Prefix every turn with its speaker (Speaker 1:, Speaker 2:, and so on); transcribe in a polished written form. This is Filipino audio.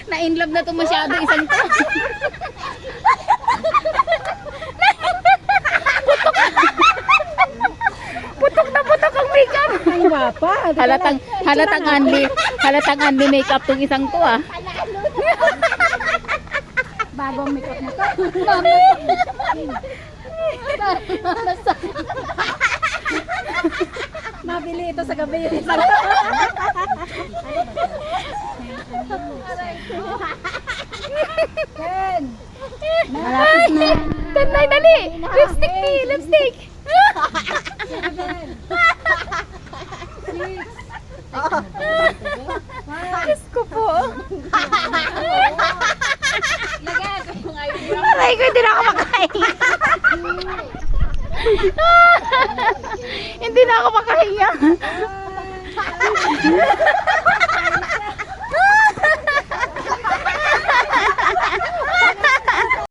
Speaker 1: Na-inlove na to masyado isang to. Putok na putok ang makeup.
Speaker 2: Ang gwapa.
Speaker 1: Halatang Anli makeup tong isang to ah.
Speaker 2: Bagong makeup mo to. Mabili ito sa gabi. Ken! Malapit na.
Speaker 1: Tanay, dali! Lipstick ni! Lipstick! Diyos ko po. Aray ko, hindi na ako makahinga. Hindi na ako makahinga.